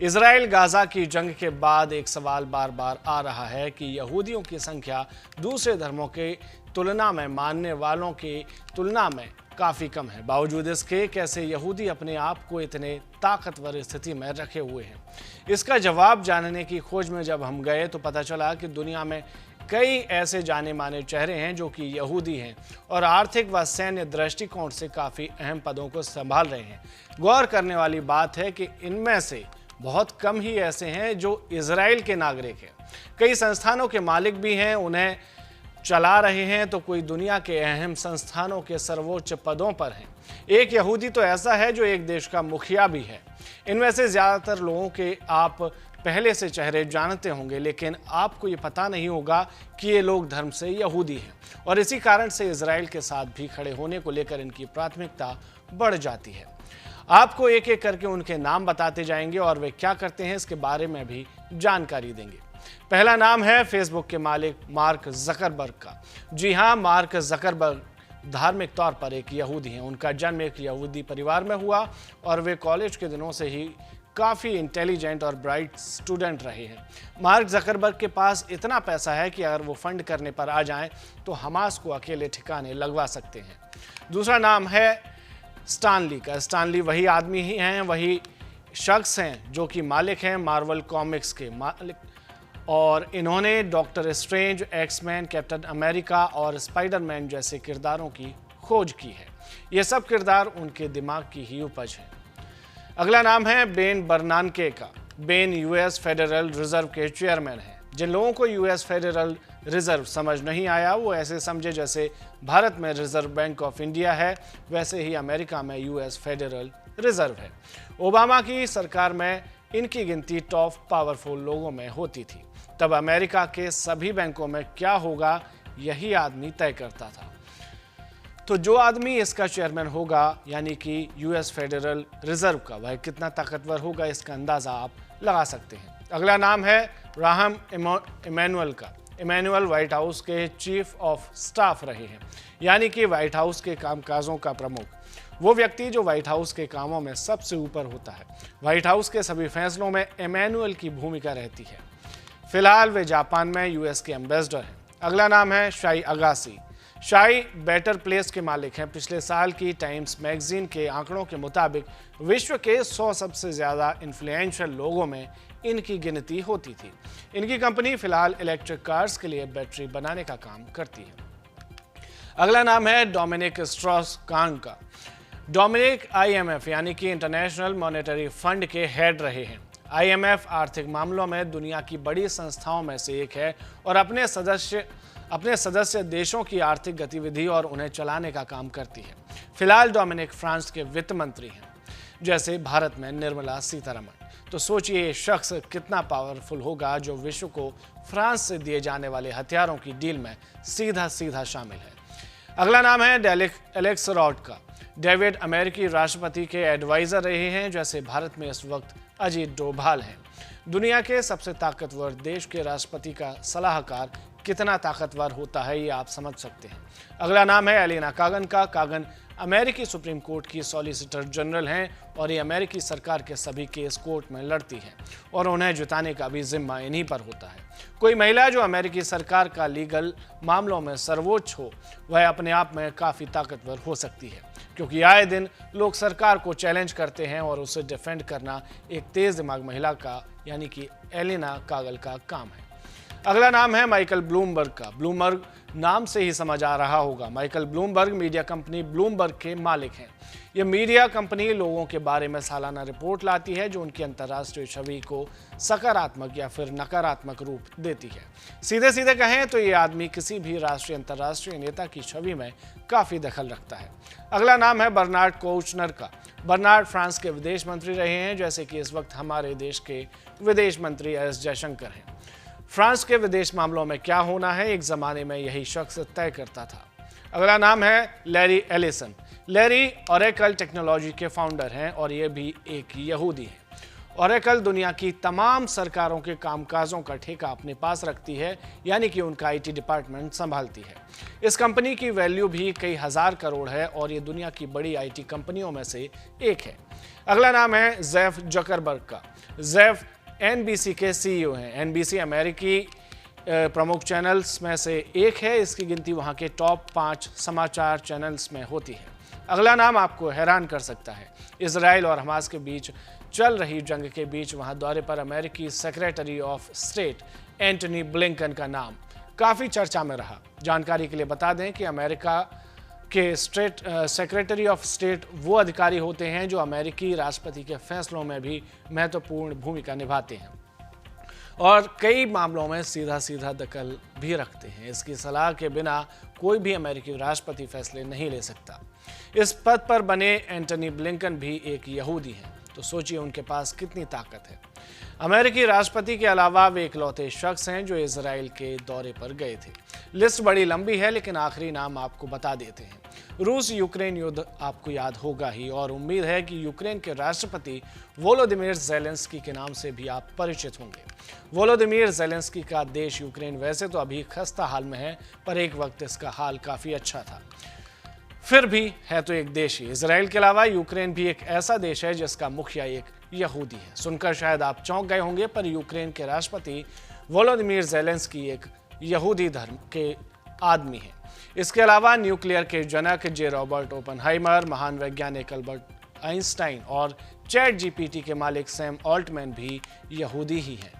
Israel Gaza की जंग के बाद एक सवाल बार बार आ रहा है कि यहूदियों की संख्या दूसरे धर्मों के तुलना में मानने वालों की तुलना में काफ़ी कम है। बावजूद इसके कैसे यहूदी अपने आप को इतने ताकतवर स्थिति में रखे हुए हैं, इसका जवाब जानने की खोज में जब हम गए तो पता चला कि दुनिया में कई ऐसे जाने माने चेहरे हैं जो कि यहूदी हैं और आर्थिक व सैन्य दृष्टिकोण से काफ़ी अहम पदों को संभाल रहे हैं। गौर करने वाली बात है कि इनमें से बहुत कम ही ऐसे हैं जो इजराइल के नागरिक हैं। कई संस्थानों के मालिक भी हैं, उन्हें चला रहे हैं, तो कोई दुनिया के अहम संस्थानों के सर्वोच्च पदों पर हैं। एक यहूदी तो ऐसा है जो एक देश का मुखिया भी है। इनमें से ज़्यादातर लोगों के आप पहले से चेहरे जानते होंगे, लेकिन आपको ये पता नहीं होगा कि ये लोग धर्म से यहूदी हैं और इसी कारण से इजराइल के साथ भी खड़े होने को लेकर इनकी प्राथमिकता बढ़ जाती है। आपको एक एक करके उनके नाम बताते जाएंगे और वे क्या करते हैं इसके बारे में भी जानकारी देंगे। पहला नाम है फेसबुक के मालिक मार्क जकरबर्ग का। जी हाँ, मार्क जकरबर्ग धार्मिक तौर पर एक यहूदी हैं। उनका जन्म एक यहूदी परिवार में हुआ और वे कॉलेज के दिनों से ही काफ़ी इंटेलिजेंट और ब्राइट स्टूडेंट रहे हैं। मार्क जकरबर्ग के पास इतना पैसा है कि अगर वो फंड करने पर आ जाएं तो हमास को अकेले ठिकाने लगवा सकते हैं। दूसरा नाम है स्टान ली का। स्टान ली वही आदमी ही हैं, वही शख्स हैं जो कि मालिक हैं मार्वल कॉमिक्स के मालिक, और इन्होंने Doctor Strange, X Men, Captain America और स्पाइडरमैन जैसे किरदारों की खोज की है। ये सब किरदार उनके दिमाग की ही उपज है। अगला नाम है बेन बर्नानके का। बेन यूएस फेडरल रिजर्व के चेयरमैन हैं। जिन लोगों को यूएस फेडरल रिजर्व समझ नहीं आया वो ऐसे समझे जैसे भारत में रिजर्व बैंक ऑफ इंडिया है, वैसे ही अमेरिका में यूएस फेडरल रिजर्व है। ओबामा की सरकार में इनकी गिनती टॉप पावरफुल लोगों में होती थी। तब अमेरिका के सभी बैंकों में क्या होगा यही आदमी तय करता था। तो जो आदमी इसका चेयरमैन होगा यानी कि यूएस फेडरल रिजर्व का, वह कितना ताकतवर होगा इसका अंदाजा आप लगा सकते हैं। अगला नाम है राहम इमैनुअल का। इमैनुअल व्हाइट हाउस के चीफ ऑफ स्टाफ रहे हैं, यानी कि व्हाइट हाउस के कामकाजों का प्रमुख, वो व्यक्ति जो व्हाइट हाउस के कामों में सबसे ऊपर होता है। व्हाइट हाउस के सभी फैसलों में इमैनुअल की भूमिका रहती है। फिलहाल वे जापान में यूएस के एम्बेसडर हैं। अगला नाम है शाई अगासी। शाई बेटर प्लेस के मालिक हैं। पिछले साल की टाइम्स मैगजीन के आंकड़ों के मुताबिक विश्व के 100 सबसे ज़्यादा इन्फ्लुएंशियल लोगों में इनकी गिनती होती थी। इनकी कंपनी फिलहाल इलेक्ट्रिक कार्स के लिए बैटरी बनाने का काम करती है। अगला नाम है डोमिनिक स्ट्रॉस कान का। डोमिनिक आईएमएफ यानी कि इंटरनेशनल मॉनेटरी फंड के हेड रहे हैं। आईएमएफ आर्थिक मामलों में दुनिया की बड़ी संस्थाओं में से एक है और अपने सदस्य देशों की आर्थिक गतिविधि और उन्हें चलाने का काम करती है। फिलहाल डोमिनिक फ्रांस के वित्त मंत्री हैं, जैसे भारत में निर्मला सीतारमण। तो सोचिए ये शख्स कितना पावरफुल होगा जो विश्व को फ्रांस से दिए जाने वाले हथियारों की डील में सीधा सीधा शामिल है। अगला नाम है एलेक्स रॉड का। डेविड अमेरिकी राष्ट्रपति के एडवाइजर रहे हैं, जैसे भारत में इस वक्त अजीत डोभाल हैं। दुनिया के सबसे ताकतवर देश के राष्ट्रपति का सलाहकार कितना ताकतवर होता है ये आप समझ सकते हैं। अगला नाम है एलिना कागन का। कागन अमेरिकी सुप्रीम कोर्ट की सॉलिसिटर जनरल हैं और ये अमेरिकी सरकार के सभी केस कोर्ट में लड़ती हैं और उन्हें जिताने का भी जिम्मा इन्हीं पर होता है। कोई महिला जो अमेरिकी सरकार का लीगल मामलों में सर्वोच्च हो, वह अपने आप में काफ़ी ताकतवर हो सकती है, क्योंकि आए दिन लोग सरकार को चैलेंज करते हैं और उसे डिफेंड करना एक तेज दिमाग महिला का यानी कि एलिना कागल का काम है। अगला नाम है माइकल ब्लूमबर्ग का। ब्लूमबर्ग नाम से ही समझ आ रहा होगा। Michael Bloomberg media company Bloomberg के मालिक हैं। यह मीडिया कंपनी लोगों के बारे में सालाना रिपोर्ट लाती है जो उनकी अंतर्राष्ट्रीय छवि को सकारात्मक या फिर नकारात्मक रूप देती है। सीधे सीधे कहें तो ये आदमी किसी भी राष्ट्रीय अंतर्राष्ट्रीय नेता की छवि में काफ़ी दखल रखता है। अगला नाम है बर्नार्ड कोउचनर का। बर्नार्ड फ्रांस के विदेश मंत्री रहे हैं, जैसे कि इस वक्त हमारे देश के विदेश मंत्री एस जयशंकर हैं। फ्रांस के विदेश मामलों में क्या होना है एक ज़माने में यही शख्स तय करता था। अगला नाम है Larry Ellison. Larry Oracle technology के फाउंडर हैं और ये भी एक यहूदी हैं ओरेकल दुनिया की तमाम सरकारों के कामकाजों का ठेका अपने पास रखती है, यानी कि उनका आईटी डिपार्टमेंट संभालती है। इस कंपनी की वैल्यू भी कई हजार करोड़ है और ये दुनिया की बड़ी आईटी कंपनियों में से एक है। अगला नाम है जेफ जकरबर्ग का। जेफ एनबीसी के सीईओ हैं। एनबीसी अमेरिकी प्रमुख चैनल्स में से एक है। इसकी गिनती वहां के टॉप 5 समाचार चैनल्स में होती है। अगला नाम आपको हैरान कर सकता है। इजराइल और हमास के बीच चल रही जंग के बीच वहां दौरे पर अमेरिकी secretary of state Antony Blinken का नाम काफी चर्चा में रहा। जानकारी के लिए बता दें कि अमेरिका के सेक्रेटरी ऑफ स्टेट वो अधिकारी होते हैं जो अमेरिकी राष्ट्रपति के फैसलों में भी महत्वपूर्ण भूमिका निभाते हैं और कई मामलों में सीधा सीधा दखल भी रखते हैं। इसकी सलाह के बिना कोई भी अमेरिकी राष्ट्रपति फैसले नहीं ले सकता। इस पद पर बने एंटनी ब्लिंकन भी एक यहूदी हैं, तो सोचिए उनके पास कितनी ताकत है। अमेरिकी राष्ट्रपति के अलावा वे इकलौते शख्स हैं जो इजराइल के दौरे पर गए थे। लिस्ट बड़ी लंबी है, लेकिन आखिरी नाम आपको बता देते हैं। रूस यूक्रेन युद्ध आपको याद होगा ही और उम्मीद है कि यूक्रेन के राष्ट्रपति वोलोदिमीर ज़ेलेंस्की के नाम से भी आप परिचित होंगे। वोलोदिमीर ज़ेलेंस्की का देश यूक्रेन वैसे तो अभी खस्ता हाल में है, पर एक वक्त इसका हाल काफ़ी अच्छा था। फिर भी है तो एक देश ही। इजराइल के अलावा यूक्रेन भी एक ऐसा देश है जिसका मुखिया एक यहूदी है। सुनकर शायद आप चौंक गए होंगे, पर यूक्रेन के राष्ट्रपति वोलोदिमीर ज़ेलेंस्की एक यहूदी धर्म के आदमी हैं। इसके अलावा न्यूक्लियर के जनक जे रॉबर्ट ओपनहाइमर, महान वैज्ञानिक अल्बर्ट आइंस्टाइन और चैट जीपीटी के मालिक सैम ऑल्टमैन भी यहूदी ही हैं।